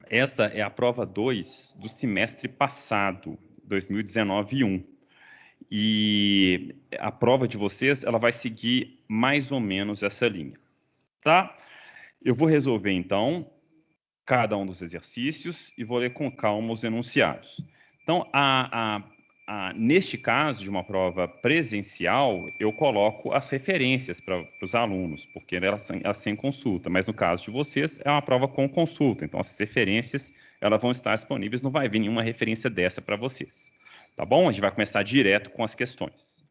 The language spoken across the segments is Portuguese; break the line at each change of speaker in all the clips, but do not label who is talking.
Essa é a prova 2 do semestre passado, 2019-1. E a prova de vocês, ela vai seguir mais ou menos essa linha, tá? Eu vou resolver, então, cada um dos exercícios e vou ler com calma os enunciados. Então, neste caso de uma prova presencial, eu coloco as referências para os alunos, porque elas sem consulta, mas no caso de vocês, é uma prova com consulta, então essas referências elas vão estar disponíveis, não vai vir nenhuma referência dessa para vocês. Tá bom? A gente vai começar direto com as questões.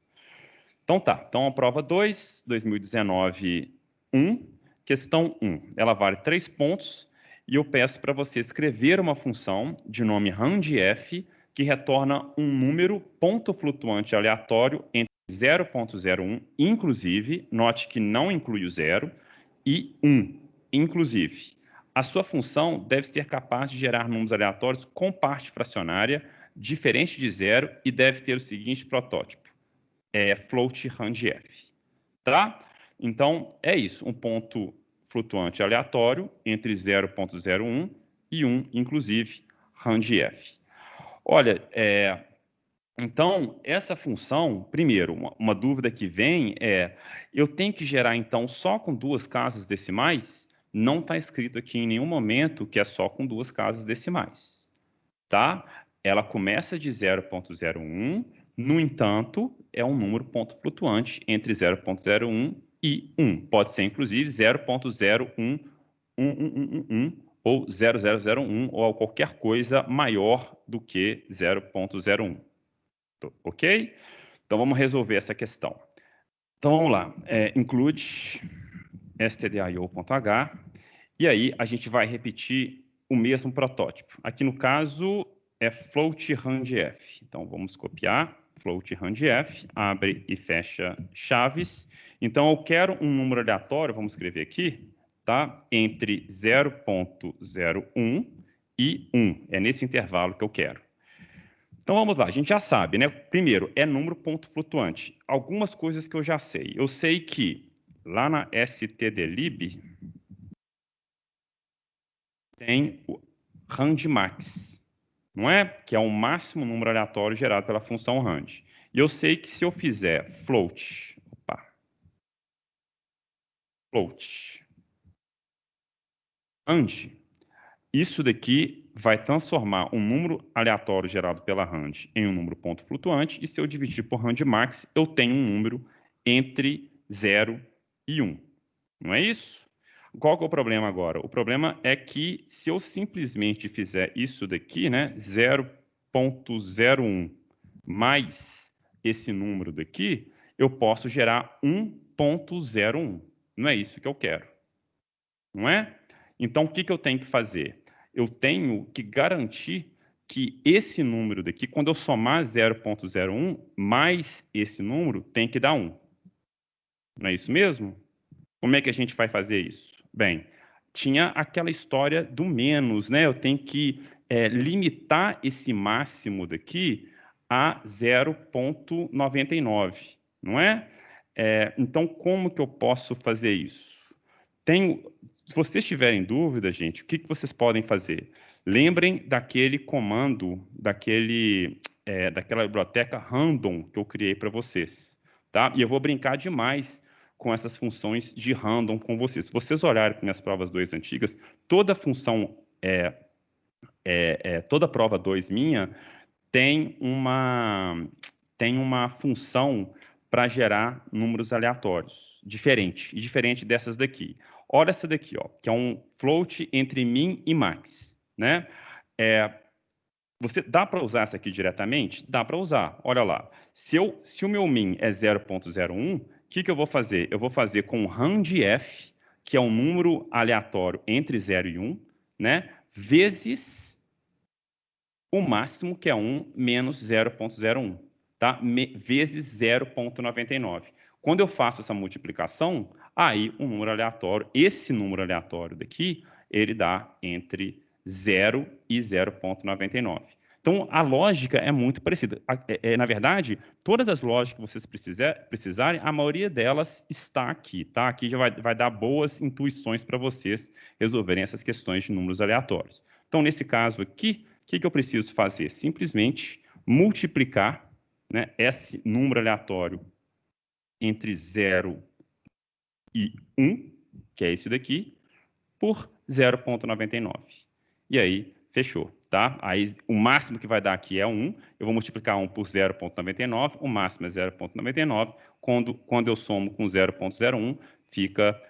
Então tá, então a prova 2, 2019, 1, questão 1. Ela vale 3 pontos e eu peço para você escrever uma função de nome randf que retorna um número ponto flutuante aleatório entre 0.01, inclusive, note que não inclui o 0, e 1, inclusive. A sua função deve ser capaz de gerar números aleatórios com parte fracionária diferente de 0 e deve ter o seguinte protótipo. Float randf, tá? Então, é isso, um ponto flutuante aleatório entre 0.01 e 1, inclusive, randf. Olha, então, essa função, primeiro, uma dúvida que vem é, eu tenho que gerar, então, só com 2 casas decimais? Não está escrito aqui em nenhum momento que é só com 2 casas decimais, tá? Ela começa de 0.01, no entanto, é um número ponto flutuante entre 0.01 e 1. Pode ser, inclusive, 0.011111 ou 0001 ou qualquer coisa maior do que 0.01. Ok? Então, vamos resolver essa questão. Então, vamos lá. Include stdio.h e aí a gente vai repetir o mesmo protótipo. Aqui, no caso, é float randf. Então, vamos copiar float randf, abre e fecha chaves. Então, eu quero um número aleatório, vamos escrever aqui, tá? Entre 0.01 e 1. É nesse intervalo que eu quero. Então, vamos lá. A gente já sabe, né? Primeiro, é número ponto flutuante. Algumas coisas que eu já sei. Eu sei que lá na stdlib tem o randmax, não é? Que é o máximo número aleatório gerado pela função rand. E eu sei que se eu fizer float rand, isso daqui vai transformar um número aleatório gerado pela rand em um número ponto flutuante, e se eu dividir por randmax, eu tenho um número entre 0 e 1. Não é isso? Qual que é o problema agora? O problema é que se eu simplesmente fizer isso daqui, né, 0.01 mais esse número daqui, eu posso gerar 1.01. Não é isso que eu quero. Não é? Então, o que eu tenho que fazer? Eu tenho que garantir que esse número daqui, quando eu somar 0.01 mais esse número, tem que dar 1. Não é isso mesmo? Como é que a gente vai fazer isso? Bem, tinha aquela história do menos, né? Eu tenho que limitar esse máximo daqui a 0.99, não é? Então, como que eu posso fazer isso? Se vocês tiverem dúvida, gente, o que vocês podem fazer? Lembrem daquele comando, daquela biblioteca random que eu criei para vocês, tá? E eu vou brincar demais com essas funções de random com vocês. Se vocês olharem para minhas provas 2 antigas, toda função, toda prova 2 minha tem uma função para gerar números aleatórios, diferente dessas daqui. Olha essa daqui, ó, que é um float entre min e max, né? Dá para usar essa aqui diretamente? Dá para usar. Olha lá. Se o meu min é 0.01, o que eu vou fazer? Eu vou fazer com randf, que é um número aleatório entre 0 e 1, né? Vezes o máximo, que é 1 menos 0.01, tá? Vezes 0.99. Quando eu faço essa multiplicação, aí um número aleatório, esse número aleatório daqui, ele dá entre 0 e 0.99. Então, a lógica é muito parecida. Na verdade, todas as lógicas que vocês precisarem, a maioria delas está aqui, tá? Aqui já vai dar boas intuições para vocês resolverem essas questões de números aleatórios. Então, nesse caso aqui, o que eu preciso fazer? Simplesmente multiplicar, né, esse número aleatório entre 0 e 1, que é esse daqui, por 0,99. E aí, fechou, tá? Aí, o máximo que vai dar aqui é 1. Eu vou multiplicar 1 por 0,99. O máximo é 0,99. Quando eu somo com 0,01, fica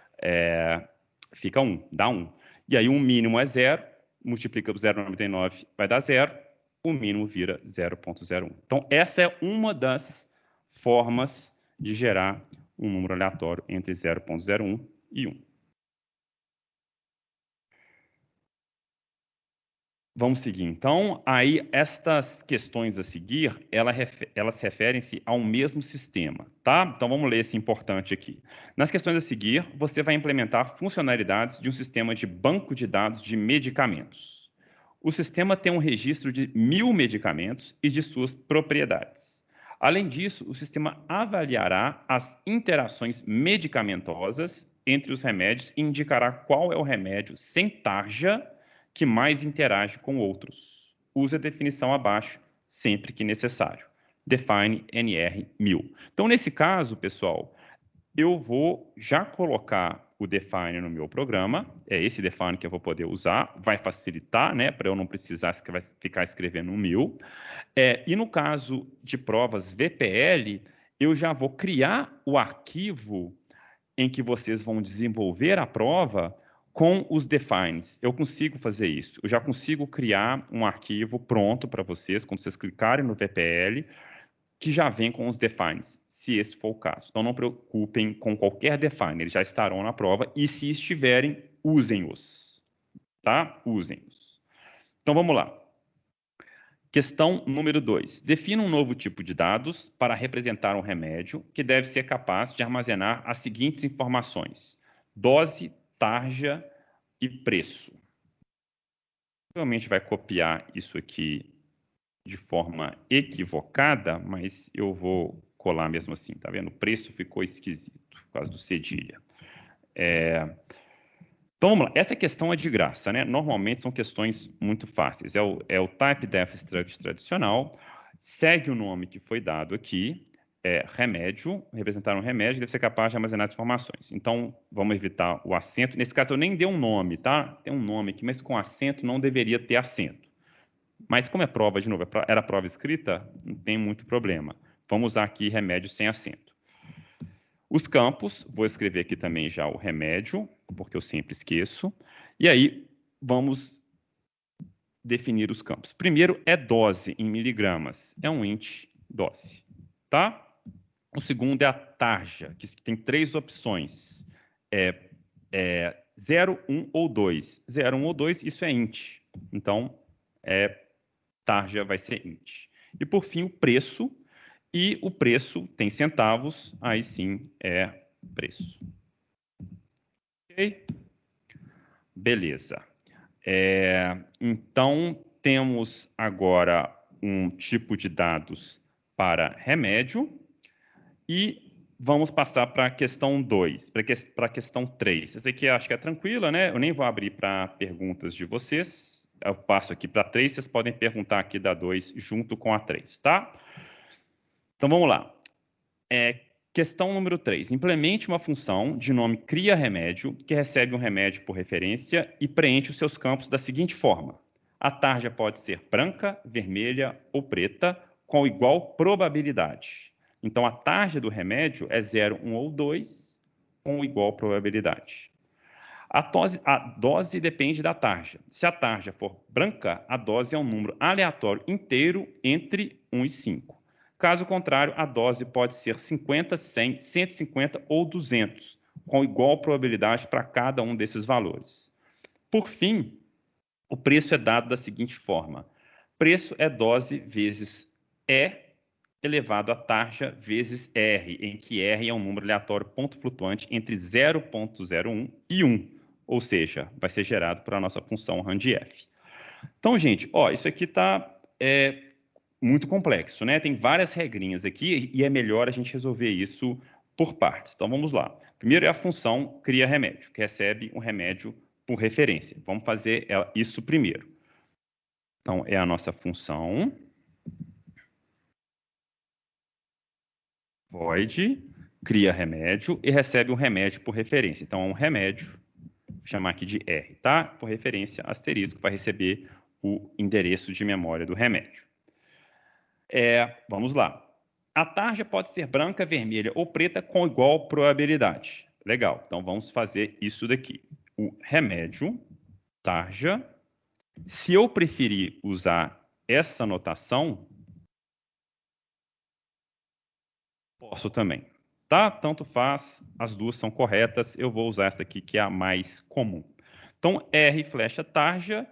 1, dá 1. E aí, o mínimo é 0. Multiplica por 0,99, vai dar 0. O mínimo vira 0,01. Então, essa é uma das formas de gerar um número aleatório entre 0,01 e 1. Vamos seguir, então. Aí, estas questões a seguir, elas referem-se ao mesmo sistema, tá? Então, vamos ler esse importante aqui. Nas questões a seguir, você vai implementar funcionalidades de um sistema de banco de dados de medicamentos. O sistema tem um registro de 1000 medicamentos e de suas propriedades. Além disso, o sistema avaliará as interações medicamentosas entre os remédios e indicará qual é o remédio sem tarja que mais interage com outros. Use a definição abaixo sempre que necessário. Define NR 1000. Então, nesse caso, pessoal, eu vou já colocar o define no meu programa. É esse define que eu vou poder usar. Vai facilitar, né, para eu não precisar ficar escrevendo 1000. E no caso de provas VPL, eu já vou criar o arquivo em que vocês vão desenvolver a prova com os defines. Eu consigo fazer isso. Eu já consigo criar um arquivo pronto para vocês, quando vocês clicarem no VPL, que já vem com os defines, se esse for o caso. Então, não preocupem com qualquer define, eles já estarão na prova, e se estiverem, usem-os. Tá? Usem-os. Então, vamos lá. Questão número 2. Defina um novo tipo de dados para representar um remédio que deve ser capaz de armazenar as seguintes informações: dose, tarja e preço. Provavelmente vai copiar isso aqui de forma equivocada, mas eu vou colar mesmo assim, tá vendo? O preço ficou esquisito por causa do cedilha. Então, vamos lá. Essa questão é de graça, né? Normalmente são questões muito fáceis. É o type def struct tradicional, segue o nome que foi dado aqui, remédio, representar um remédio, deve ser capaz de armazenar as informações. Então, vamos evitar o acento. Nesse caso, eu nem dei um nome, tá? Tem um nome aqui, mas com acento não deveria ter acento. Mas como é prova, de novo, era prova escrita, não tem muito problema. Vamos usar aqui remédio sem acento. Os campos, vou escrever aqui também já o remédio, porque eu sempre esqueço. E aí, vamos definir os campos. Primeiro é dose em miligramas. É um int dose, tá? O segundo é a tarja, que tem 3 opções. 0, 1 ou 2. 0, 1 ou 2, isso é int. Então, tarja vai ser int. E, por fim, o preço. E o preço tem centavos, aí sim é preço. Ok? Beleza. Então, temos agora um tipo de dados para remédio. E vamos passar para a questão 2, para a questão 3. Essa aqui eu acho que é tranquila, né? Eu nem vou abrir para perguntas de vocês. Eu passo aqui para a 3, vocês podem perguntar aqui da 2 junto com a 3, tá? Então, vamos lá. Questão número 3. Implemente uma função de nome cria remédio, que recebe um remédio por referência e preenche os seus campos da seguinte forma. A tarja pode ser branca, vermelha ou preta, com igual probabilidade. Então, a tarja do remédio é 0, 1 ou 2, com igual probabilidade. A dose depende da tarja. Se a tarja for branca, a dose é um número aleatório inteiro entre 1 e 5. Caso contrário, a dose pode ser 50, 100, 150 ou 200, com igual probabilidade para cada um desses valores. Por fim, o preço é dado da seguinte forma. Preço é dose vezes E elevado a tarja vezes R, em que R é um número aleatório ponto flutuante entre 0,01 e 1, ou seja, vai ser gerado pela nossa função randf. Então, gente, isso aqui está muito complexo, né? Tem várias regrinhas aqui e é melhor a gente resolver isso por partes. Então, vamos lá. Primeiro é a função cria remédio, que recebe um remédio por referência. Vamos fazer isso primeiro. Então, é a nossa função void cria remédio e recebe um remédio por referência. Então, é um remédio, vou chamar aqui de R, tá? Por referência, asterisco, vai receber o endereço de memória do remédio. Vamos lá. A tarja pode ser branca, vermelha ou preta com igual probabilidade. Legal, então vamos fazer isso daqui. O remédio, tarja. Se eu preferir usar essa notação, posso também. Tá? Tanto faz, as duas são corretas. Eu vou usar essa aqui que é a mais comum. Então, R flecha tarja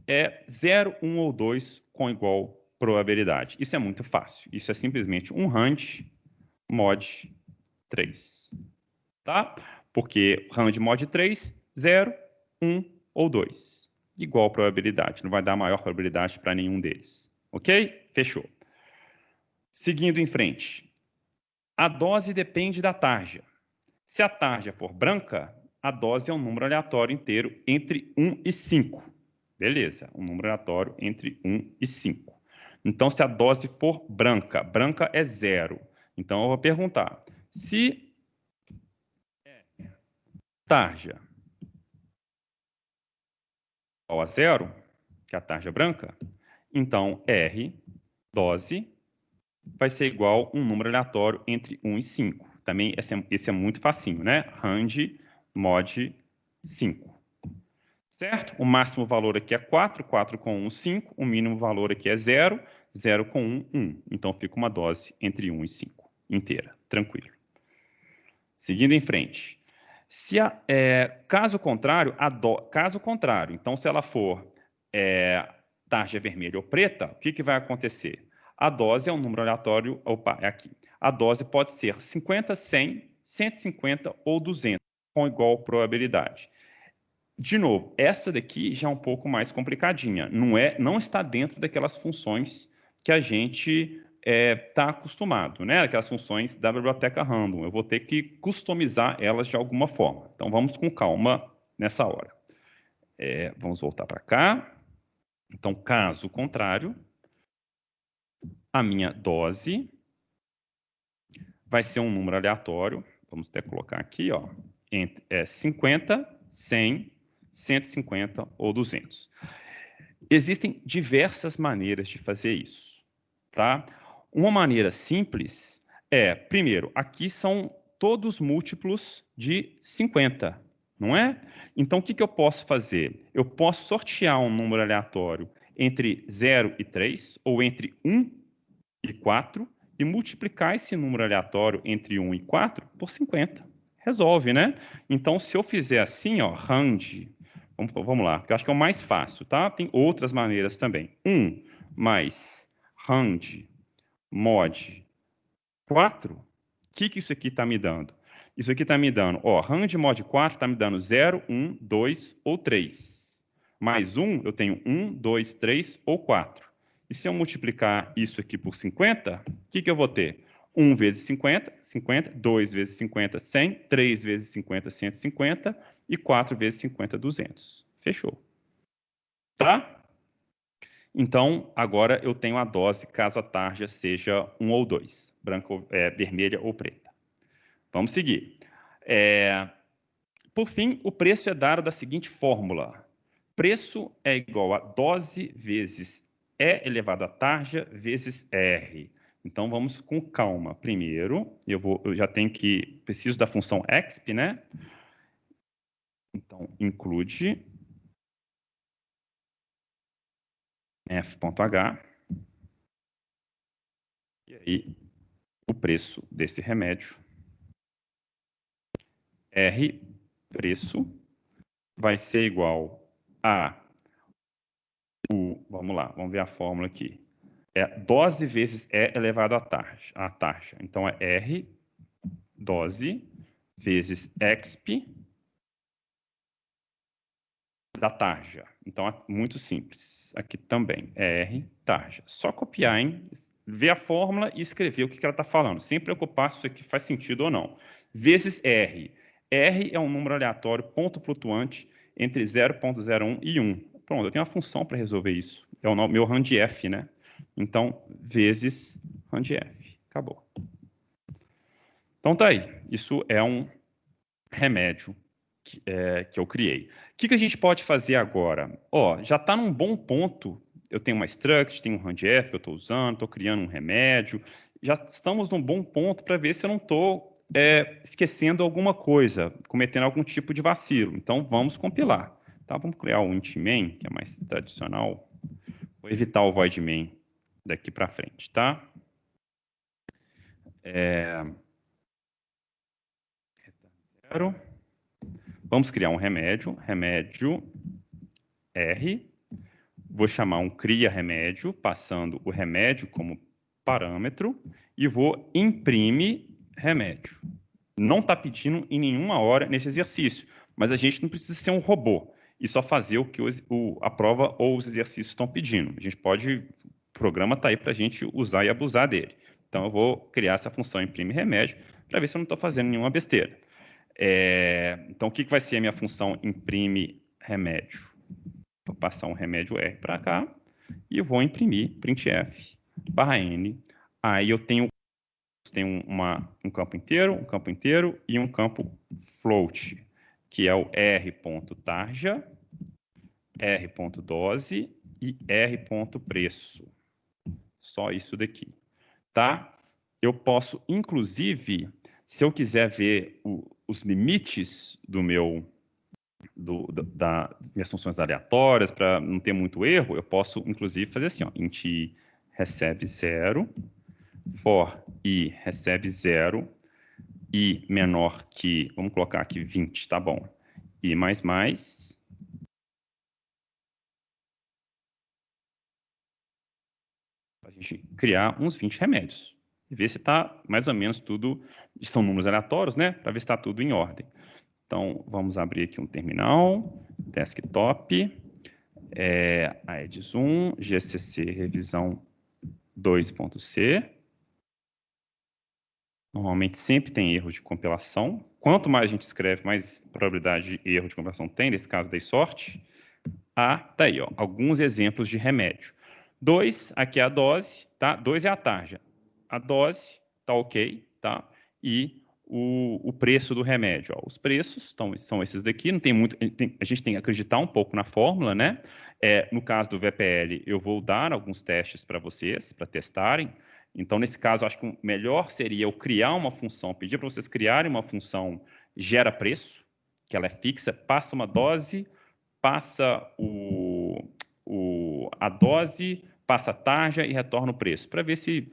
é 0, 1 ou 2 com igual probabilidade. Isso é muito fácil. Isso é simplesmente um rand mod 3. Tá? Porque rand mod 3, 0, 1 ou 2. Igual probabilidade. Não vai dar maior probabilidade para nenhum deles. Ok? Fechou. Seguindo em frente. A dose depende da tarja. Se a tarja for branca, a dose é um número aleatório inteiro entre 1 e 5. Beleza, um número aleatório entre 1 e 5. Então, se a dose for branca, branca é 0. Então, eu vou perguntar, se tarja igual a 0, que é a tarja branca, então R, dose, vai ser igual a um número aleatório entre 1 e 5. Também esse é muito facinho, né? Rand mod 5. Certo? O máximo valor aqui é 4, 4 com 1, 5. O mínimo valor aqui é 0, 0 com 1, 1. Então, fica uma dose entre 1 e 5, inteira. Tranquilo. Seguindo em frente. Caso contrário, então, se ela for tarja vermelha ou preta, o que vai acontecer? A dose é um número aleatório, é aqui. A dose pode ser 50, 100, 150 ou 200, com igual probabilidade. De novo, essa daqui já é um pouco mais complicadinha. Não está dentro daquelas funções que a gente está acostumado, né? Aquelas funções da biblioteca random. Eu vou ter que customizar elas de alguma forma. Então, vamos com calma nessa hora. Vamos voltar para cá. Então, caso contrário, a minha dose vai ser um número aleatório. Vamos até colocar aqui, ó, 50, 100, 150 ou 200. Existem diversas maneiras de fazer isso, tá? Uma maneira simples primeiro, aqui são todos múltiplos de 50, não é? Então, o que eu posso fazer? Eu posso sortear um número aleatório entre 0 e 3, ou entre 1 e 4, e multiplicar esse número aleatório entre 1 e 4 por 50. Resolve, né? Então, se eu fizer assim, ó, rand, vamos lá, que eu acho que é o mais fácil, tá? Tem outras maneiras também. 1 mais rand mod 4, o que isso aqui está me dando? Isso aqui está me dando, ó, rand mod 4 está me dando 0, 1, 2 ou 3. Mais 1, eu tenho 1, 2, 3 ou 4. E se eu multiplicar isso aqui por 50, o que eu vou ter? 1 vezes 50, 50, 2 vezes 50, 100, 3 vezes 50, 150 e 4 vezes 50, 200. Fechou. Tá? Então, agora eu tenho a dose caso a tarja seja 1 ou 2, vermelha ou preta. Vamos seguir. Por fim, o preço é dado da seguinte fórmula. Preço é igual a dose vezes E elevado a tarja vezes R. Então, vamos com calma. Primeiro, eu já tenho preciso da função exp, né? Então, include f.h. E aí, o preço desse remédio. R, preço, vai ser igual a vamos lá, vamos ver a fórmula aqui. Dose vezes E elevado à taxa. Então, é R, dose, vezes exp, da tarja. Então, é muito simples. Aqui também, R, tarja. Só copiar, hein? Ver a fórmula e escrever o que ela está falando, sem preocupar se isso aqui faz sentido ou não. Vezes R. R é um número aleatório, ponto flutuante, entre 0,01 e 1. Pronto, eu tenho uma função para resolver isso. É o meu RANDF, né? Então, vezes RANDF. Acabou. Então, tá aí. Isso é um remédio que eu criei. O que a gente pode fazer agora? Já está num bom ponto. Eu tenho uma struct, tenho um RANDF que eu estou usando, estou criando um remédio. Já estamos num bom ponto para ver se eu não estou esquecendo alguma coisa, cometendo algum tipo de vacilo. Então, vamos compilar. Tá? Vamos criar o int main, que é mais tradicional. Vou evitar o void main daqui para frente, tá? Vamos criar um remédio R. Vou chamar um cria remédio, passando o remédio como parâmetro, e vou imprimir remédio. Não está pedindo em nenhuma hora nesse exercício, mas a gente não precisa ser um robô e só fazer o que a prova ou os exercícios estão pedindo. A gente pode, o programa está aí para a gente usar e abusar dele. Então, eu vou criar essa função imprime remédio para ver se eu não estou fazendo nenhuma besteira. Então, o que vai ser a minha função imprime remédio? Vou passar um remédio R para cá e eu vou imprimir printf /n. Aí eu tenho um campo inteiro e um campo float, que é o r.tarja, r.dose e r.preço. Só isso daqui, tá? Eu posso, inclusive, se eu quiser ver os limites das minhas funções aleatórias, para não ter muito erro, eu posso, inclusive, fazer assim, int recebe 0, for i recebe 0, i menor que, vamos colocar aqui 20, tá bom, i mais, a gente criar uns 20 remédios, e ver se está mais ou menos tudo, são números aleatórios, né, para ver se está tudo em ordem. Então, vamos abrir aqui um terminal, desktop, aedzoom, gcc revisão 2.c. Normalmente sempre tem erro de compilação. Quanto mais a gente escreve, mais probabilidade de erro de compilação tem. Nesse caso, dei sorte. Tá aí, alguns exemplos de remédio. 2, aqui é a dose, tá? 2 é a tarja. A dose tá ok, tá? E o preço do remédio. Os preços são esses daqui. Não tem muito, a gente tem que acreditar um pouco na fórmula, né? No caso do VPL, eu vou dar alguns testes para vocês, para testarem. Então, nesse caso, acho que o melhor seria eu criar uma função, pedir para vocês criarem uma função gera preço, que ela é fixa, passa uma dose, passa a dose, passa a tarja e retorna o preço, para ver se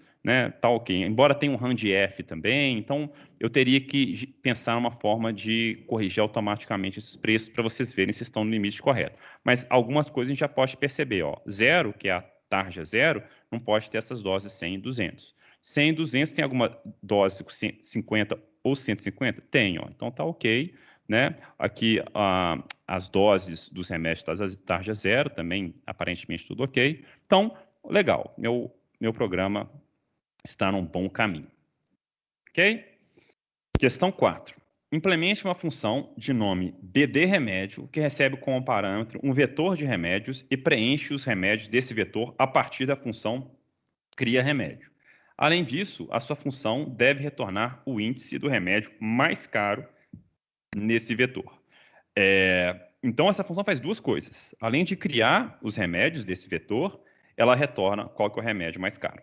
tá ok. Embora tenha um RANDF também, então eu teria que pensar numa forma de corrigir automaticamente esses preços para vocês verem se estão no limite correto. Mas algumas coisas a gente já pode perceber. 0, que é a tarja 0, não pode ter essas doses 100 e 200. 100 e 200 tem alguma dose com 50 ou 150? Tem, então tá ok. Né? Aqui as doses dos remédios das tarja 0 também, aparentemente tudo ok. Então, legal, meu programa está num bom caminho. Ok? Questão 4. Implemente uma função de nome bd_remédio que recebe como parâmetro um vetor de remédios e preenche os remédios desse vetor a partir da função cria_remédio. Além disso, a sua função deve retornar o índice do remédio mais caro nesse vetor. Então, essa função faz duas coisas. Além de criar os remédios desse vetor, ela retorna qual que é o remédio mais caro.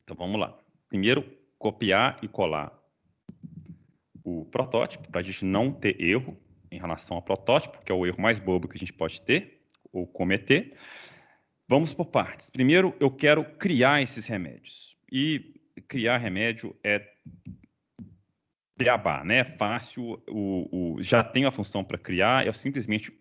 Então, vamos lá. Primeiro, copiar e colar o protótipo, para a gente não ter erro em relação ao protótipo, que é o erro mais bobo que a gente pode ter ou cometer. Vamos por partes. Primeiro, eu quero criar esses remédios. E criar remédio é beabá, né? Fácil, já tenho a função para criar, eu simplesmente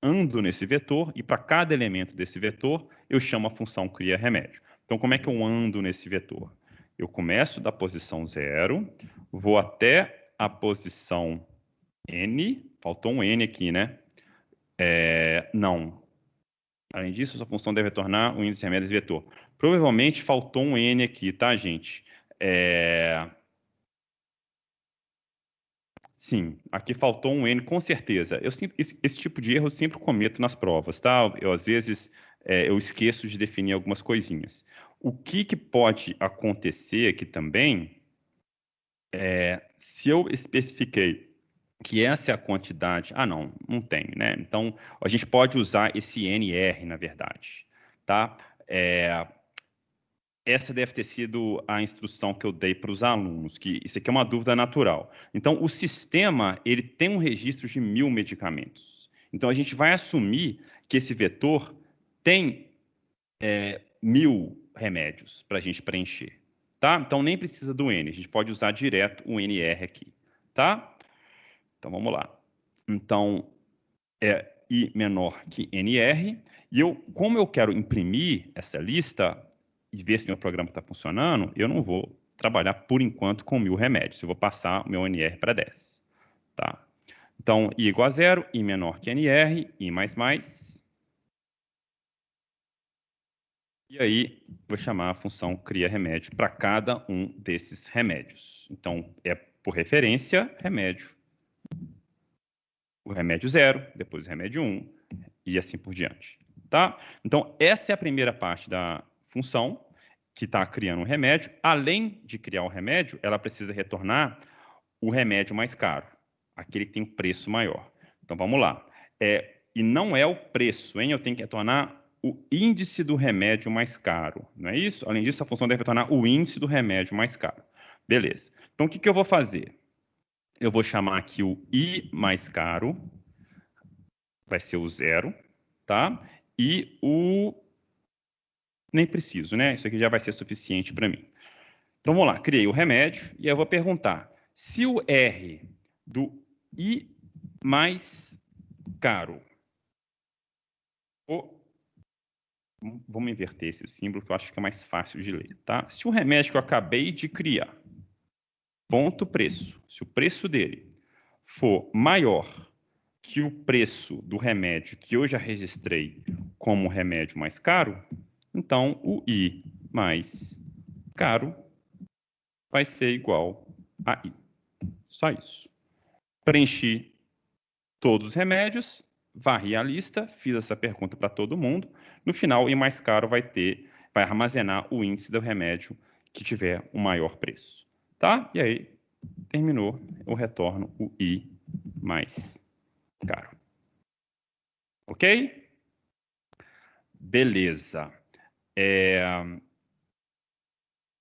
ando nesse vetor e para cada elemento desse vetor eu chamo a função cria remédio. Então, como é que eu ando nesse vetor? Eu começo da posição 0, vou até a posição n, faltou um n aqui, né? Não. Além disso, sua função deve retornar o índice de remédios vetor. Provavelmente faltou um N aqui, tá, gente? Sim, aqui faltou um N, com certeza. Esse tipo de erro eu sempre cometo nas provas, tá? Às vezes, eu esqueço de definir algumas coisinhas. O que pode acontecer aqui também, se eu especifiquei que essa é a quantidade... não tem, né? Então, a gente pode usar esse NR, na verdade, tá? Essa deve ter sido a instrução que eu dei para os alunos, que isso aqui é uma dúvida natural. Então, o sistema, ele tem um registro de 1000 medicamentos. Então, a gente vai assumir que esse vetor tem 1000 remédios para a gente preencher, tá? Então, nem precisa do N, a gente pode usar direto o NR aqui, tá? Então, vamos lá. Então, é I menor que NR, e como eu quero imprimir essa lista e ver se meu programa está funcionando, eu não vou trabalhar, por enquanto, com 1000 remédios. Eu vou passar o meu NR para 10. Tá? Então, I igual a 0, I menor que NR, I mais. E aí, vou chamar a função cria remédio para cada um desses remédios. Então, é por referência, remédio. O remédio 0, depois o remédio 1, e assim por diante. Tá? Então, essa é a primeira parte da função, que está criando um remédio. Além de criar o remédio, ela precisa retornar o remédio mais caro, aquele que tem preço maior. Então, vamos lá. E não é o preço, hein? Eu tenho que retornar o índice do remédio mais caro, não é isso? Além disso, a função deve retornar o índice do remédio mais caro. Beleza. Então, o que eu vou fazer? Eu vou chamar aqui o I mais caro, vai ser o 0, tá? E o... Nem preciso, né? Isso aqui já vai ser suficiente para mim. Então, vamos lá. Criei o remédio e eu vou perguntar se o R do I mais caro... Vamos inverter esse símbolo, que eu acho que é mais fácil de ler, tá? Se o remédio que eu acabei de criar, ponto preço, se o preço dele for maior que o preço do remédio que eu já registrei como remédio mais caro, então o I mais caro vai ser igual a I. Só isso. Preenchi todos os remédios, varri a lista, fiz essa pergunta para todo mundo. No final, o I mais caro vai armazenar o índice do remédio que tiver o maior preço. Tá? E aí, terminou, eu retorno o I mais caro. Ok? Beleza. O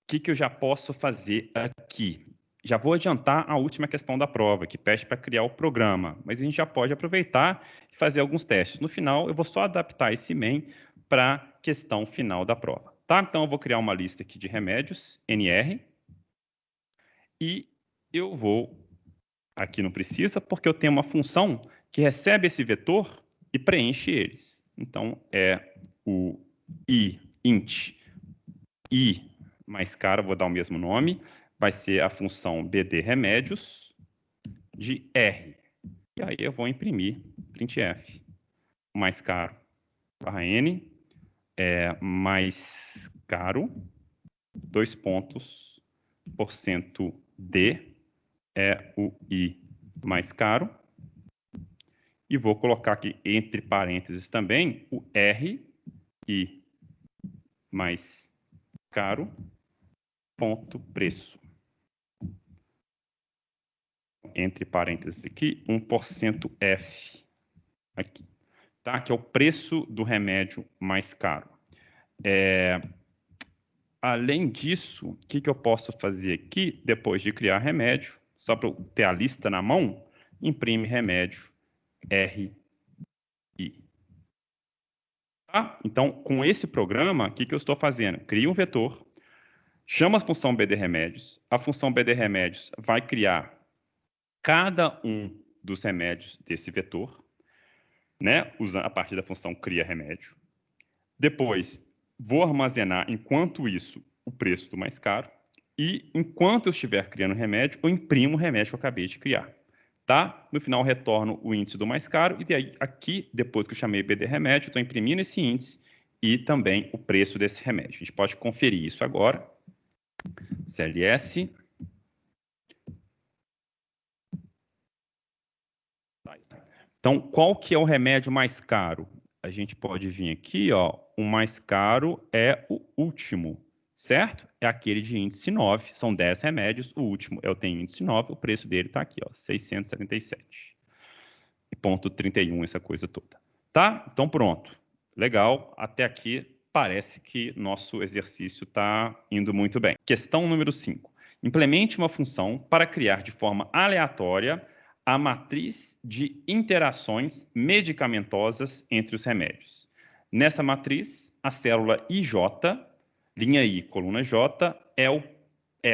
que eu já posso fazer aqui? Já vou adiantar a última questão da prova, que pede para criar o programa, mas a gente já pode aproveitar e fazer alguns testes. No final, eu vou só adaptar esse main para a questão final da prova. Tá? Então, eu vou criar uma lista aqui de remédios, NR, e eu vou... Aqui não precisa, porque eu tenho uma função que recebe esse vetor e preenche eles. Então, é o int I mais caro, vou dar o mesmo nome, vai ser a função BD remédios de R. E aí eu vou imprimir printf. Mais caro barra N é mais caro, 2 pontos, porcento D é o I mais caro. E vou colocar aqui entre parênteses também o R, I mais caro, ponto preço. Entre parênteses aqui, 1% F. Aqui. Tá? Que é o preço do remédio mais caro. Além disso, o que eu posso fazer aqui, depois de criar remédio, só para eu ter a lista na mão, imprime remédio R, I. Tá? Então, com esse programa, o que eu estou fazendo? Crio um vetor, chamo a função BD remédios, a função BD remédios vai criar cada um dos remédios desse vetor, né? Usando a partir da função cria remédio. Depois, vou armazenar, enquanto isso, o preço do mais caro. E, enquanto eu estiver criando remédio, eu imprimo o remédio que eu acabei de criar. Tá? No final, retorno o índice do mais caro, e aí, aqui, depois que eu chamei BD remédio, eu estou imprimindo esse índice e também o preço desse remédio. A gente pode conferir isso agora. CLS. Então, qual que é o remédio mais caro? A gente pode vir aqui, ó, o mais caro é o último, certo? É aquele de índice 9, são 10 remédios, o último eu tenho índice 9, o preço dele está aqui, ó, 677,31, essa coisa toda. Tá? Então, pronto. Legal, até aqui parece que nosso exercício está indo muito bem. Questão número 5. Implemente uma função para criar de forma aleatória a matriz de interações medicamentosas entre os remédios. Nessa matriz, a célula IJ, linha I, coluna J, é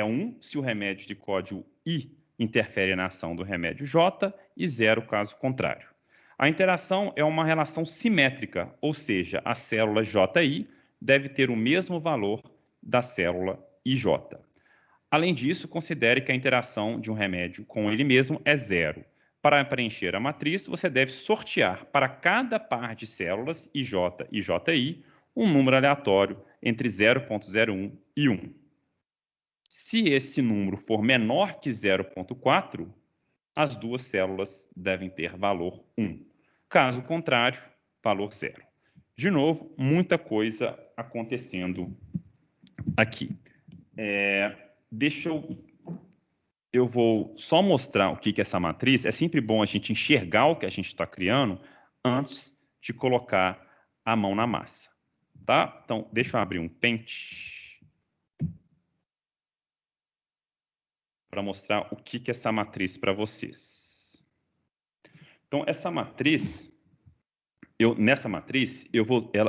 1 se o remédio de código I interfere na ação do remédio J e 0 caso contrário. A interação é uma relação simétrica, ou seja, a célula JI deve ter o mesmo valor da célula IJ. Além disso, considere que a interação de um remédio com ele mesmo é 0. Para preencher a matriz, você deve sortear para cada par de células IJ e JI um número aleatório entre 0,01 e 1. Se esse número for menor que 0,4, as duas células devem ter valor 1. Caso contrário, valor 0. De novo, muita coisa acontecendo aqui. Eu vou só mostrar o que é essa matriz. É sempre bom a gente enxergar o que a gente está criando antes de colocar a mão na massa. Tá? Então, deixa eu abrir um Paint para mostrar o que é essa matriz para vocês. Então, essa matriz, nessa matriz,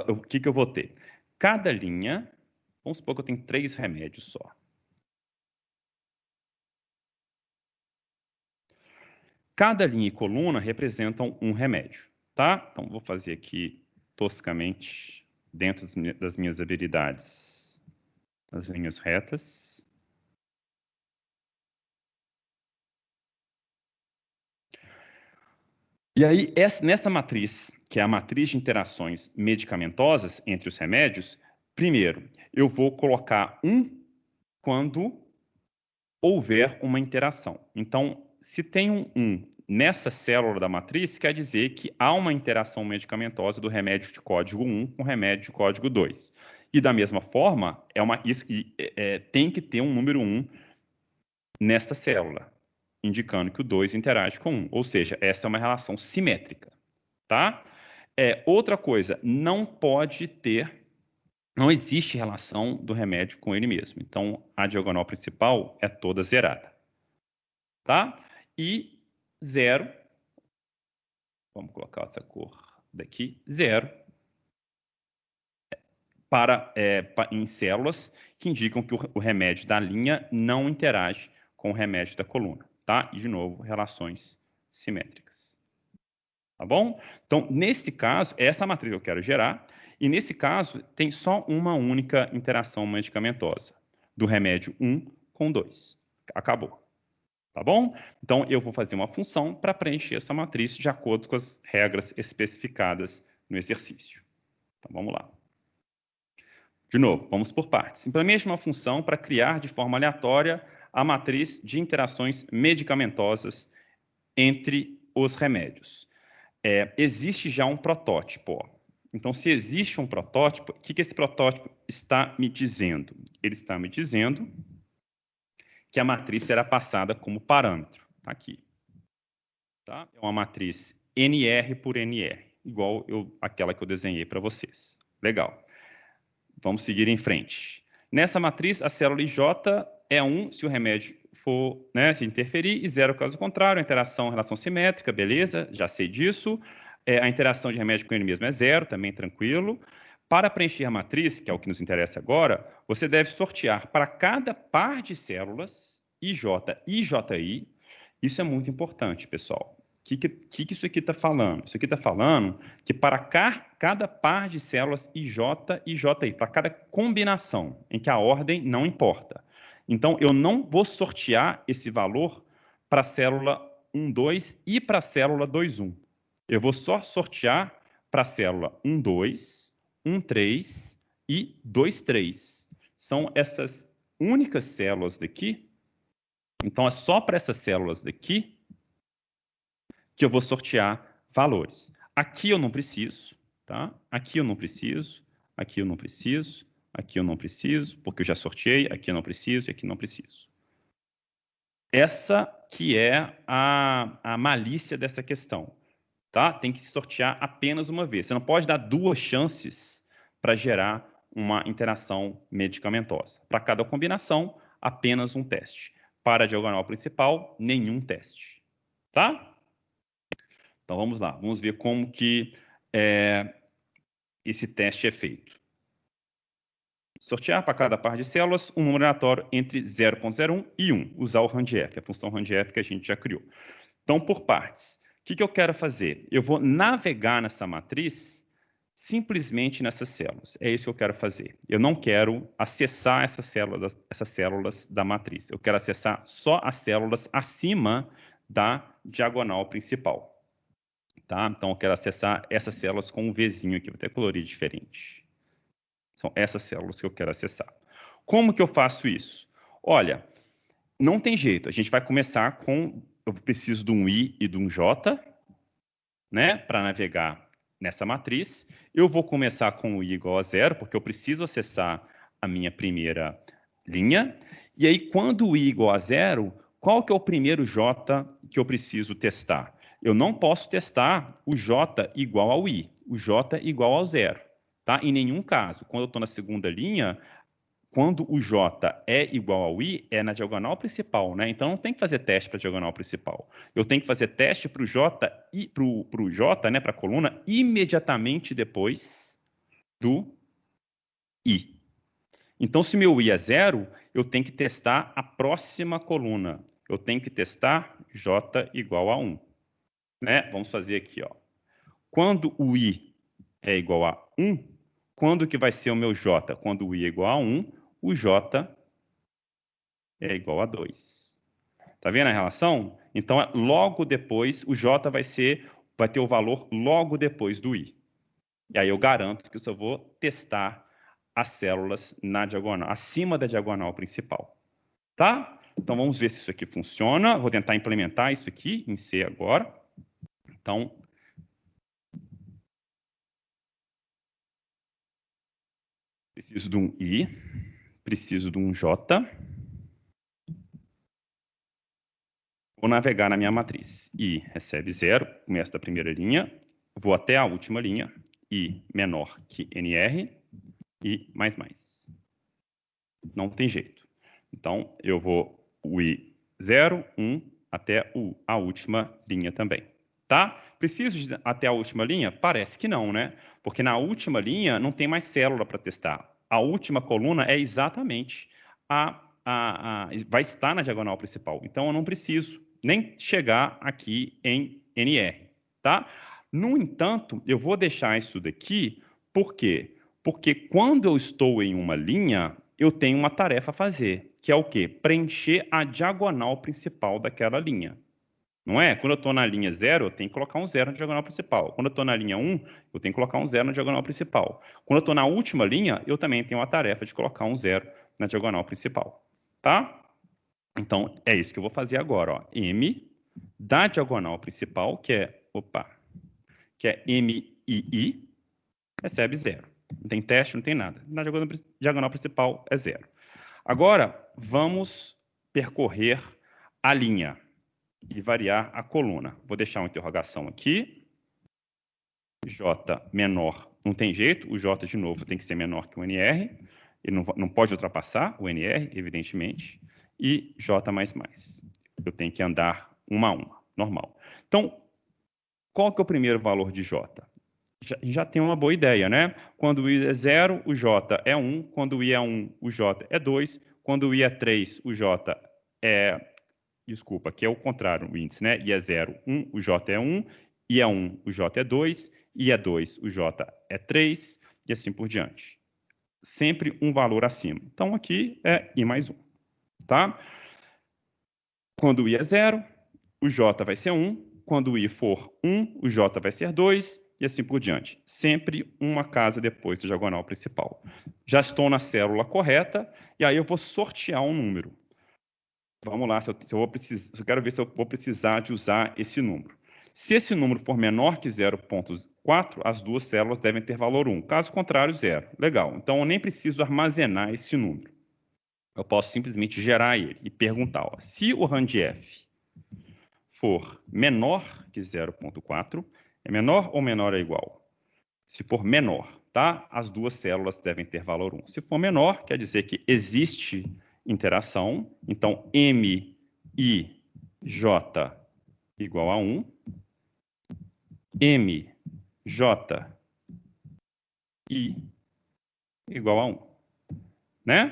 o que eu vou ter? Cada linha, vamos supor que eu tenho 3 remédios só. Cada linha e coluna representam um remédio, tá? Então, vou fazer aqui toscamente, dentro das minhas habilidades, as linhas retas. E aí, nessa matriz, que é a matriz de interações medicamentosas entre os remédios, primeiro, eu vou colocar 1 quando houver uma interação. Então, se tem um 1 nessa célula da matriz, quer dizer que há uma interação medicamentosa do remédio de código 1 com o remédio de código 2. E da mesma forma, tem que ter um número 1 nesta célula, indicando que o 2 interage com 1. Ou seja, essa é uma relação simétrica. Tá? Outra coisa, não existe relação do remédio com ele mesmo. Então, a diagonal principal é toda zerada. Tá? E 0, vamos colocar essa cor daqui, 0, em células que indicam que o remédio da linha não interage com o remédio da coluna. Tá? E, de novo, relações simétricas. Tá bom? Então, nesse caso, essa matriz que eu quero gerar, e nesse caso, tem só uma única interação medicamentosa, do remédio 1 com 2. Acabou. Tá bom? Então, eu vou fazer uma função para preencher essa matriz de acordo com as regras especificadas no exercício. Então, vamos lá. De novo, vamos por partes. Implemente uma função para criar de forma aleatória a matriz de interações medicamentosas entre os remédios. Existe já um protótipo. Ó. Então, se existe um protótipo, o que esse protótipo está me dizendo? Ele está me dizendo que a matriz será passada como parâmetro. Tá aqui. Tá? É uma matriz NR por NR, igual aquela que eu desenhei para vocês. Legal. Vamos seguir em frente. Nessa matriz, a célula IJ é 1 se o remédio for, se interferir, e 0 caso contrário. A interação, relação simétrica, beleza, já sei disso. A interação de remédio com ele mesmo é 0, também tranquilo. Para preencher a matriz, que é o que nos interessa agora, você deve sortear para cada par de células, IJ e JI. Isso é muito importante, pessoal. O que isso aqui está falando? Isso aqui está falando que para cada par de células IJ e JI, para cada combinação, em que a ordem não importa. Então, eu não vou sortear esse valor para a célula 1, 2 e para a célula 2, 1. Eu vou só sortear para a célula 1, 2, 1, 3 e 2, 3. São essas únicas células daqui. Então, é só para essas células daqui que eu vou sortear valores. Aqui eu não preciso, tá? Aqui eu não preciso, aqui eu não preciso, aqui eu não preciso, porque eu já sorteei, aqui eu não preciso e aqui não preciso. Essa que é a malícia dessa questão, tá? Tem que sortear apenas uma vez. Você não pode dar duas chances para gerar uma interação medicamentosa. Para cada combinação, apenas um teste. Para a diagonal principal, nenhum teste, tá? Então, vamos lá. Vamos ver como que esse teste é feito. Sortear para cada par de células um número aleatório entre 0,01 e 1. Usar o RANDF, a função RANDF que a gente já criou. Então, por partes. O que eu quero fazer? Eu vou navegar nessa matriz simplesmente nessas células. É isso que eu quero fazer. Eu não quero acessar essas células da matriz. Eu quero acessar só as células acima da diagonal principal. Tá? Então, eu quero acessar essas células com um Vzinho aqui, vou ter colorido diferente. São essas células que eu quero acessar. Como que eu faço isso? Olha, não tem jeito. A gente vai começar com... Eu preciso de um I e de um J, né? Para navegar nessa matriz. Eu vou começar com o I igual a 0, porque eu preciso acessar a minha primeira linha. E aí, quando o I igual a 0, qual que é o primeiro J que eu preciso testar? Eu não posso testar o J igual ao I, o J igual ao 0. Tá? Em nenhum caso. Quando eu estou na segunda linha, quando o J é igual ao I, é na diagonal principal, né? Então, não tem que fazer teste para a diagonal principal. Eu tenho que fazer teste para o J, né, para a coluna, imediatamente depois do I. Então, se meu I é 0, eu tenho que testar a próxima coluna. Eu tenho que testar J igual a 1. Né? Vamos fazer aqui, ó. Quando o I é igual a 1, quando que vai ser o meu J? Quando o I é igual a 1, o J é igual a 2. Tá vendo a relação? Então, logo depois, o J vai ter o valor logo depois do I. E aí eu garanto que eu só vou testar as células na diagonal, acima da diagonal principal. Tá? Então, vamos ver se isso aqui funciona. Vou tentar implementar isso aqui em C agora. Então, preciso de um I, preciso de um J. Vou navegar na minha matriz. I recebe 0, começo da primeira linha, vou até a última linha, I menor que NR, e mais. Não tem jeito. Então, eu vou o I 0, 1, até a última linha também. Tá? Preciso de até a última linha? Parece que não, né? Porque na última linha não tem mais célula para testar. A última coluna é exatamente vai estar na diagonal principal. Então, eu não preciso nem chegar aqui em NR. Tá? No entanto, eu vou deixar isso daqui, por quê? Porque quando eu estou em uma linha, eu tenho uma tarefa a fazer, que é o quê? Preencher a diagonal principal daquela linha. Não é? Quando eu estou na linha 0, eu tenho que colocar um 0 na diagonal principal. Quando eu estou na linha 1, eu tenho que colocar um 0 na diagonal principal. Quando eu estou na última linha, eu também tenho a tarefa de colocar um 0 na diagonal principal. Tá? Então, é isso que eu vou fazer agora. Ó. M da diagonal principal, que é MII, recebe 0. Não tem teste, não tem nada. Na diagonal principal é 0. Agora, vamos percorrer a linha e variar a coluna. Vou deixar uma interrogação aqui. J menor, não tem jeito. O J, de novo, tem que ser menor que o NR. Ele não pode ultrapassar o NR, evidentemente. E J mais. Eu tenho que andar uma a uma, normal. Então, qual que é o primeiro valor de J? Já tem uma boa ideia, né? Quando o I é 0, o J é 1. Quando o I é 1, o J é 2. Quando o I é 3, o J é... Desculpa, aqui é o contrário, o índice, né? I é 0, 1, o J é 1. I é 1, o J é 2. I é 2, o J é 3. E assim por diante. Sempre um valor acima. Então, aqui é I mais 1. Tá? Quando o I é 0, o J vai ser 1. Quando o I for 1, o J vai ser 2, e assim por diante. Sempre uma casa depois da diagonal principal. Já estou na célula correta, e aí eu vou sortear um número. Vamos lá, eu quero ver se eu vou precisar de usar esse número. Se esse número for menor que 0,4, as duas células devem ter valor 1. Caso contrário, 0. Legal. Então, eu nem preciso armazenar esse número. Eu posso simplesmente gerar ele e perguntar, ó, se o RANDF for menor que 0,4, é menor ou menor ou igual? Se for menor, tá? As duas células devem ter valor 1. Se for menor, quer dizer que existe interação. Então, M, I, J igual a 1. M, J, I igual a 1. Né?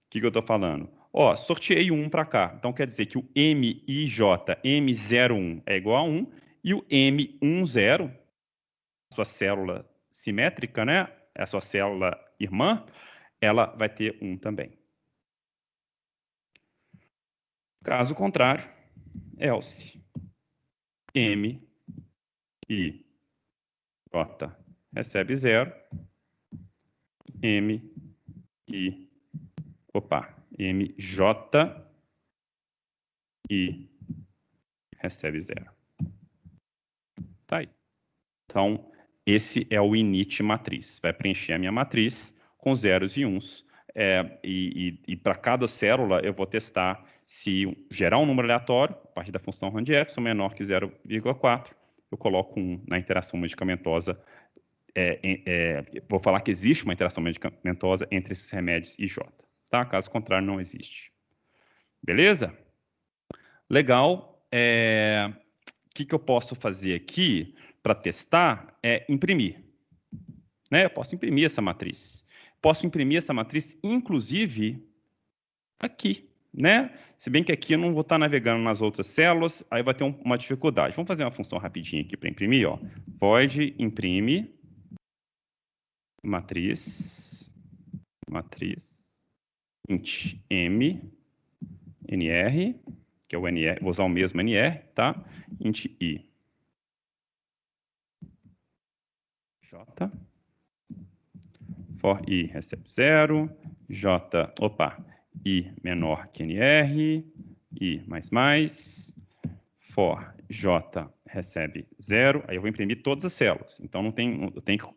O que eu estou falando? Ó, sorteei 1 para cá. Então, quer dizer que o MIJ, M01 é igual a 1, e o M10, sua célula simétrica, né? A sua célula irmã, ela vai ter 1 também. Caso contrário, else. M, I, J recebe 0. M, I, M, J, I recebe 0. Tá aí. Então, esse é o init matriz. Vai preencher a minha matriz com zeros e uns. E para cada célula, eu vou testar se gerar um número aleatório, a partir da função RANDF, se é menor que 0,4, eu coloco 1 na interação medicamentosa. Vou falar que existe uma interação medicamentosa entre esses remédios e J. Tá? Caso contrário, não existe. Beleza? Legal. O que eu posso fazer aqui para testar é imprimir. Né? Eu posso imprimir essa matriz. Posso imprimir essa matriz, inclusive, aqui. Né? Se bem que aqui eu não vou estar navegando nas outras células, aí vai ter uma dificuldade. Vamos fazer uma função rapidinha aqui para imprimir. Ó. Void imprime matriz int m nr, que é o nr, vou usar o mesmo nr, tá? Int i j, for i recebe 0, i menor que nr, i mais, for j recebe 0, aí eu vou imprimir todas as células, então eu tenho que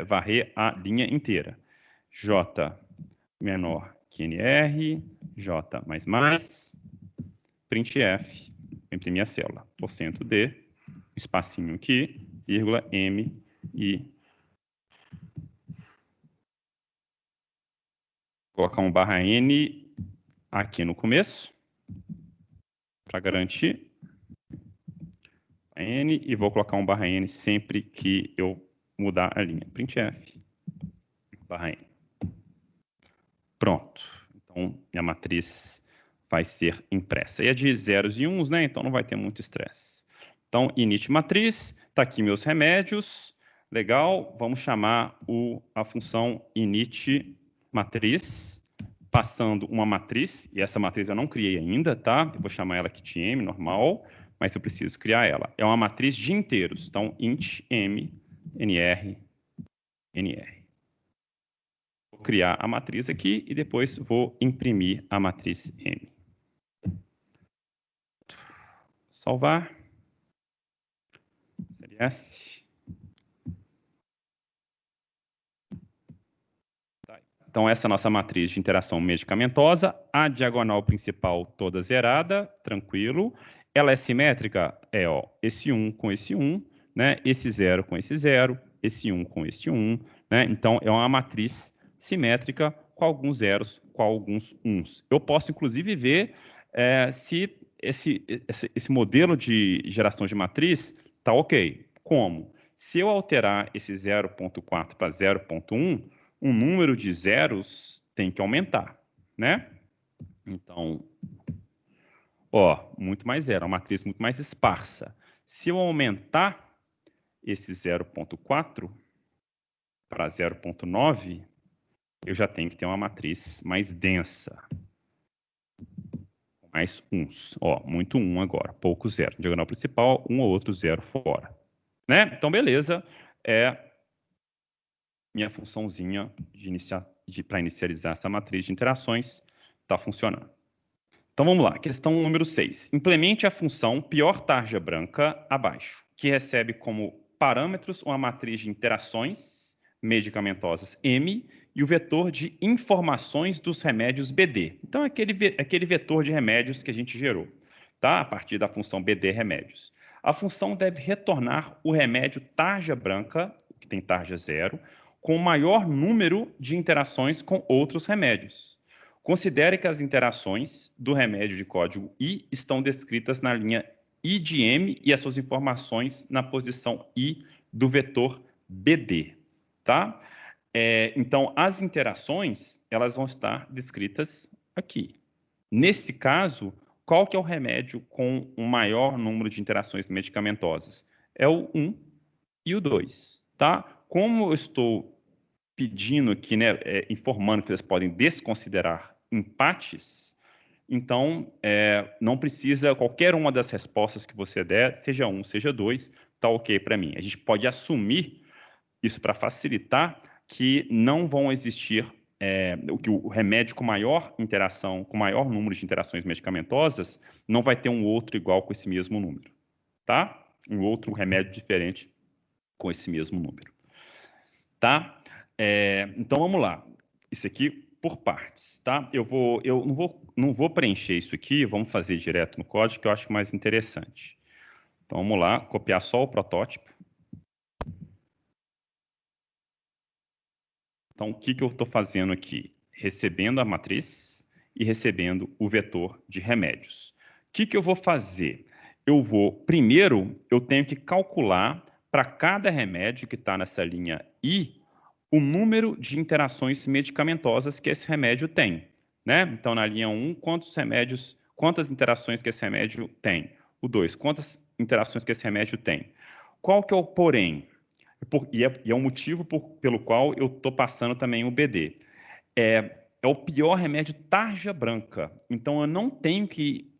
varrer a linha inteira. J menor que nr, j mais, printf, vou imprimir a célula, %d, espacinho aqui, vírgula, m, i, colocar um /n aqui no começo, para garantir, n, e vou colocar um /n sempre que eu mudar a linha, printf, /n. Pronto. Então, minha matriz vai ser impressa. E é de zeros e uns, né? Então, não vai ter muito estresse. Então, init matriz, está aqui meus remédios. Legal, vamos chamar a função init matriz, passando uma matriz, e essa matriz eu não criei ainda, tá? Eu vou chamar ela aqui de m, normal, mas eu preciso criar ela. É uma matriz de inteiros, então int m, nr, nr. Vou criar a matriz aqui e depois vou imprimir a matriz m. Salvar. CLS. Então, essa é a nossa matriz de interação medicamentosa. A diagonal principal toda zerada, tranquilo. Ela é simétrica? Ó, esse 1 com esse 1, né? Esse 0 com esse 0, esse 1 com esse 1, né? Então, é uma matriz simétrica com alguns zeros, com alguns uns. Eu posso, inclusive, ver se esse modelo de geração de matriz está ok. Como? Se eu alterar esse 0,4 para 0,1, o número de zeros tem que aumentar, né? Então, ó, muito mais zero, uma matriz muito mais esparsa. Se eu aumentar esse 0,4 para 0,9, eu já tenho que ter uma matriz mais densa, com mais uns. Ó, muito um agora, pouco zero. Diagonal principal, um ou outro zero fora. Né? Então, beleza. É minha funçãozinha para inicializar essa matriz de interações está funcionando. Então, vamos lá. Questão número 6. Implemente a função pior tarja branca abaixo, que recebe como parâmetros uma matriz de interações medicamentosas M e o vetor de informações dos remédios BD. Então, é aquele vetor de remédios que a gente gerou, tá? A partir da função BD remédios. A função deve retornar o remédio tarja branca, que tem tarja 0, com o maior número de interações com outros remédios. Considere que as interações do remédio de código I estão descritas na linha I de M e as suas informações na posição I do vetor BD, tá? Então, as interações, elas vão estar descritas aqui. Nesse caso, qual que é o remédio com o maior número de interações medicamentosas? É o 1 e o 2, tá? Como eu estou pedindo aqui, né, informando que vocês podem desconsiderar empates, então não precisa, qualquer uma das respostas que você der, seja 1, seja 2, tá ok para mim. A gente pode assumir isso para facilitar que não vão existir que o remédio com maior interação, com maior número de interações medicamentosas, não vai ter um outro igual com esse mesmo número, tá? Um outro remédio diferente com esse mesmo número, tá? Então vamos lá. Isso aqui por partes, tá? Eu não vou preencher isso aqui, vamos fazer direto no código, que eu acho mais interessante. Então vamos lá, copiar só o protótipo. Então, o que eu estou fazendo aqui? Recebendo a matriz e recebendo o vetor de remédios. O que eu vou fazer? Primeiro, eu tenho que calcular para cada remédio que está nessa linha I, o número de interações medicamentosas que esse remédio tem, né? Então, na linha 1, quantas interações que esse remédio tem? O 2, quantas interações que esse remédio tem? Qual que é o porém? E é o motivo pelo qual eu estou passando também o BD. É o pior remédio tarja branca. Então, eu não tenho que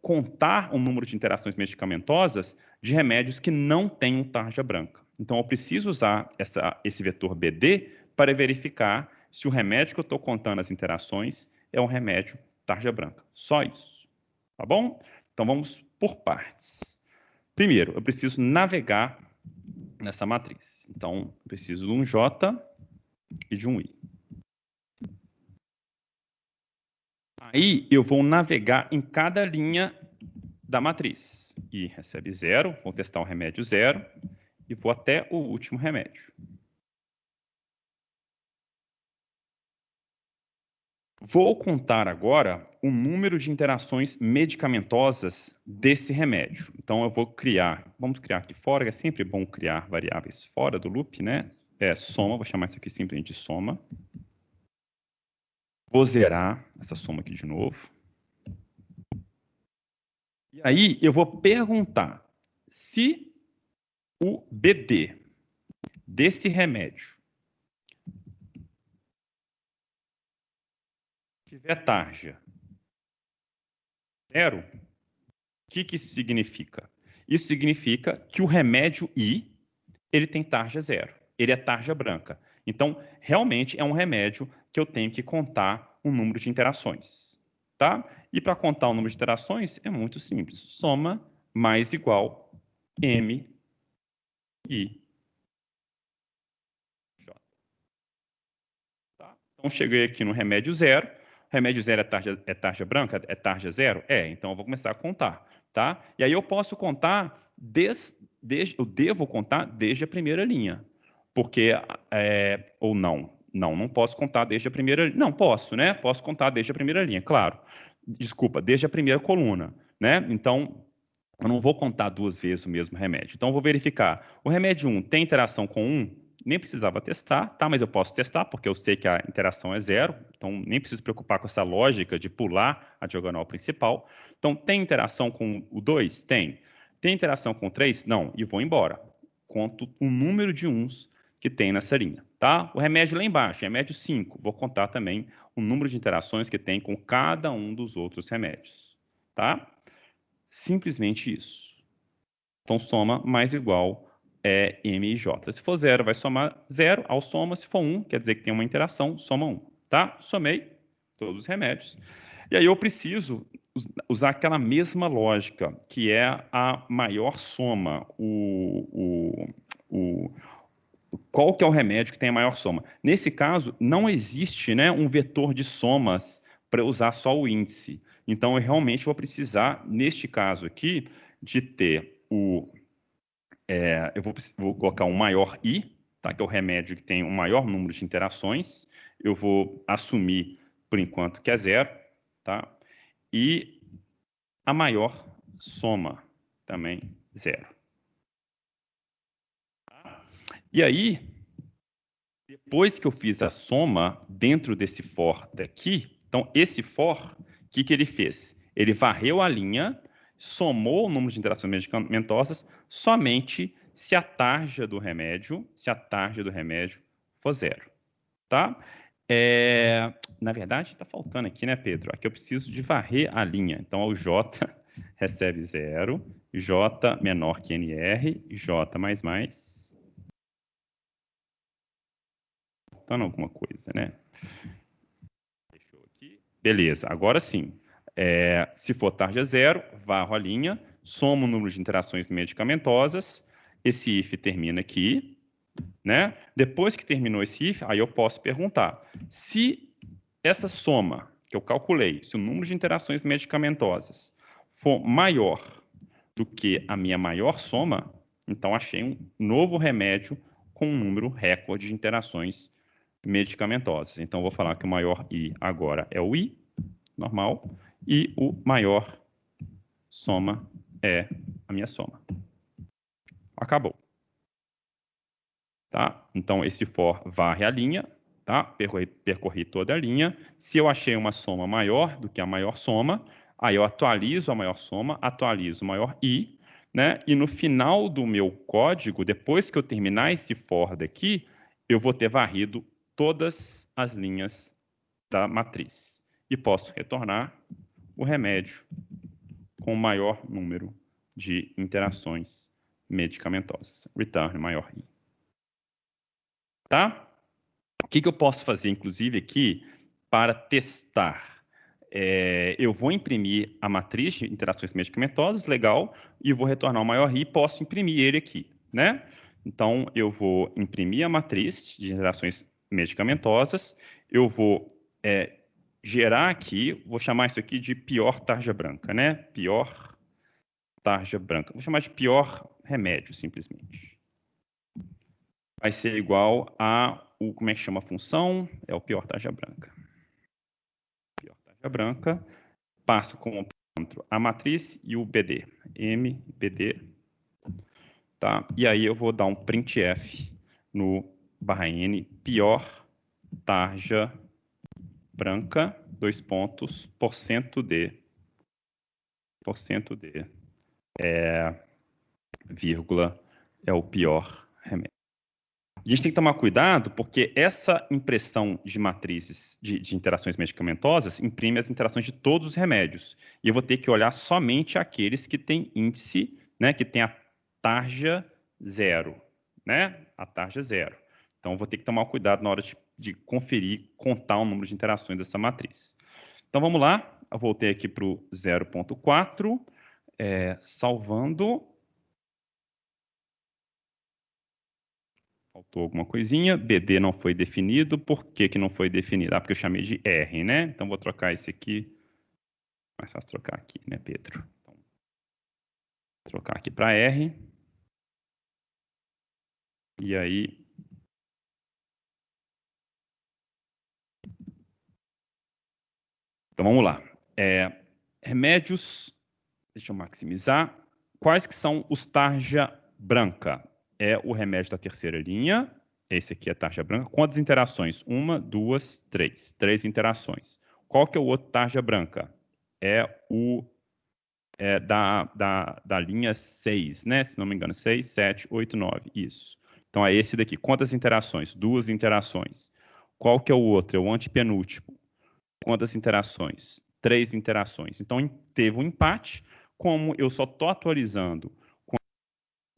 contar o número de interações medicamentosas de remédios que não tenham tarja branca. Então, eu preciso usar esse vetor BD para verificar se o remédio que eu estou contando as interações é um remédio tarja branca. Só isso. Tá bom? Então, vamos por partes. Primeiro, eu preciso navegar nessa matriz. Então, eu preciso de um J e de um I. Aí, eu vou navegar em cada linha da matriz. I recebe 0, vou testar o remédio 0 e vou até o último remédio. Vou contar agora o número de interações medicamentosas desse remédio. Então, eu vou vamos criar aqui fora, é sempre bom criar variáveis fora do loop, né? Soma, vou chamar isso aqui simplesmente de soma. Vou zerar essa soma aqui de novo. E aí, eu vou perguntar se o BD desse remédio tiver tarja 0, o que isso significa? Isso significa que o remédio I, ele tem tarja 0. Ele é tarja branca. Então, realmente é um remédio que eu tenho que contar o número de interações. Tá? E para contar o número de interações é muito simples. Soma mais igual M I J. Tá? Então, cheguei aqui no remédio 0. Remédio 0 é tarja branca? É tarja 0? Então eu vou começar a contar. Tá? E aí eu posso contar eu devo contar desde a primeira linha. Porque, ou não. Não posso contar desde a primeira linha. Não, posso, né? Posso contar desde a primeira linha, claro. Desculpa, desde a primeira coluna, né? Então, eu não vou contar 2 vezes o mesmo remédio. Então, eu vou verificar. O remédio 1 tem interação com 1? Nem precisava testar, tá? Mas eu posso testar, porque eu sei que a interação é 0. Então, nem preciso preocupar com essa lógica de pular a diagonal principal. Então, tem interação com o 2? Tem. Tem interação com o 3? Não. E vou embora. Conto o número de uns que tem nessa linha, tá? O remédio lá embaixo, remédio 5. Vou contar também o número de interações que tem com cada um dos outros remédios. tá? Simplesmente isso. Então, soma mais igual é M e J. Se for 0, vai somar 0 ao soma. Se for 1, quer dizer que tem uma interação, soma 1, tá? Somei todos os remédios. E aí eu preciso usar aquela mesma lógica, que é a maior soma, qual que é o remédio que tem a maior soma. Nesse caso, não existe, né, um vetor de somas para usar só o índice. Então, eu realmente vou precisar, neste caso aqui, de ter eu vou colocar um maior I, tá, que é o remédio que tem um maior número de interações. Eu vou assumir, por enquanto, que é 0, tá? E a maior soma, também 0. E aí, depois que eu fiz a soma dentro desse for daqui, então esse for, o que ele fez? Ele varreu a linha, somou o número de interações medicamentosas somente se a tarja do remédio for 0, tá? Na verdade, está faltando aqui, né, Pedro? Aqui eu preciso de varrer a linha. Então, o J recebe 0, J menor que NR, J mais. Faltando alguma coisa, né? Fechou aqui. Beleza, agora sim. Se for tarja 0, varro a linha, somo o número de interações medicamentosas, esse if termina aqui, né? Depois que terminou esse if, aí eu posso perguntar se essa soma que eu calculei, se o número de interações medicamentosas for maior do que a minha maior soma, então achei um novo remédio com um número recorde de interações medicamentosas. Então, vou falar que o maior I agora é o I, normal, e o maior soma é a minha soma. Acabou. Tá? Então, esse for varre a linha, tá? Percorri toda a linha. Se eu achei uma soma maior do que a maior soma, aí eu atualizo a maior soma, atualizo o maior I, né? E no final do meu código, depois que eu terminar esse for daqui, eu vou ter varrido todas as linhas da matriz. E posso retornar o remédio com o maior número de interações medicamentosas. Return maior I. Tá? O que eu posso fazer, inclusive, aqui para testar? Eu vou imprimir a matriz de interações medicamentosas, legal, e vou retornar o maior I, posso imprimir ele aqui, né? Então, eu vou imprimir a matriz de interações medicamentosas, eu vou gerar aqui, vou chamar isso aqui de pior tarja branca, né? Pior tarja branca. Vou chamar de pior remédio, simplesmente. Vai ser igual a como é que chama a função? É o pior tarja branca. Pior tarja branca. Passo como parâmetro a matriz e o BD. MBD. Tá? E aí eu vou dar um printf no /n pior tarja branca, %d, vírgula, é o pior remédio. A gente tem que tomar cuidado porque essa impressão de matrizes de interações medicamentosas imprime as interações de todos os remédios. E eu vou ter que olhar somente aqueles que têm índice, né, que tem a tarja 0, né? A tarja 0. Então, eu vou ter que tomar cuidado na hora de conferir, contar o número de interações dessa matriz. Então, vamos lá. Eu voltei aqui para o 0.4, salvando. Faltou alguma coisinha. BD não foi definido. Por que não foi definido? Porque eu chamei de R, né? Então, vou trocar esse aqui. Mais fácil trocar aqui, né, Pedro? Então, trocar aqui para R. E aí... Então, vamos lá. Remédios... Deixa eu maximizar. Quais que são os tarja branca? É o remédio da terceira linha. Esse aqui é a tarja branca. Quantas interações? 1, 2, 3. 3 interações. Qual que é o outro tarja branca? É o da linha 6, né? Se não me engano, 6, 7, 8, 9. Isso. Então, é esse daqui. Quantas interações? 2 interações. Qual que é o outro? É o antepenúltimo. Quantas interações? 3 interações. Então, teve um empate. Como eu só estou atualizando quando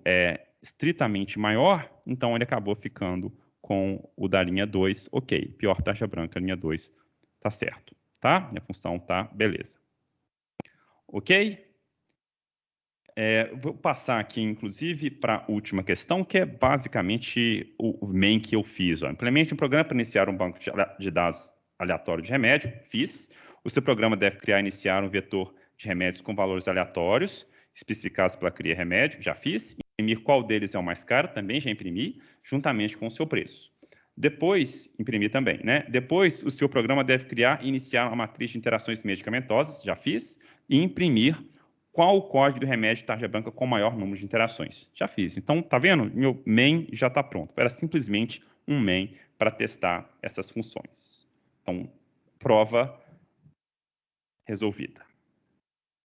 é estritamente maior, então ele acabou ficando com o da linha 2. Ok, pior taxa branca, linha 2, tá certo. Tá? Minha função tá, beleza. Ok? Vou passar aqui, inclusive, para a última questão, que é basicamente o main que eu fiz. Ó. Implemente um programa para iniciar um banco de dados aleatório de remédio. Fiz. O seu programa deve criar e iniciar um vetor de remédios com valores aleatórios, especificados pela Cria Remédio. Já fiz. Imprimir qual deles é o mais caro. Também já imprimi, juntamente com o seu preço. Depois, imprimir também, né? Depois, o seu programa deve criar e iniciar uma matriz de interações medicamentosas. Já fiz. E imprimir qual o código do remédio de tarja branca com maior número de interações. Já fiz. Então, tá vendo? Meu main já está pronto. Era simplesmente um main para testar essas funções. Então, prova resolvida.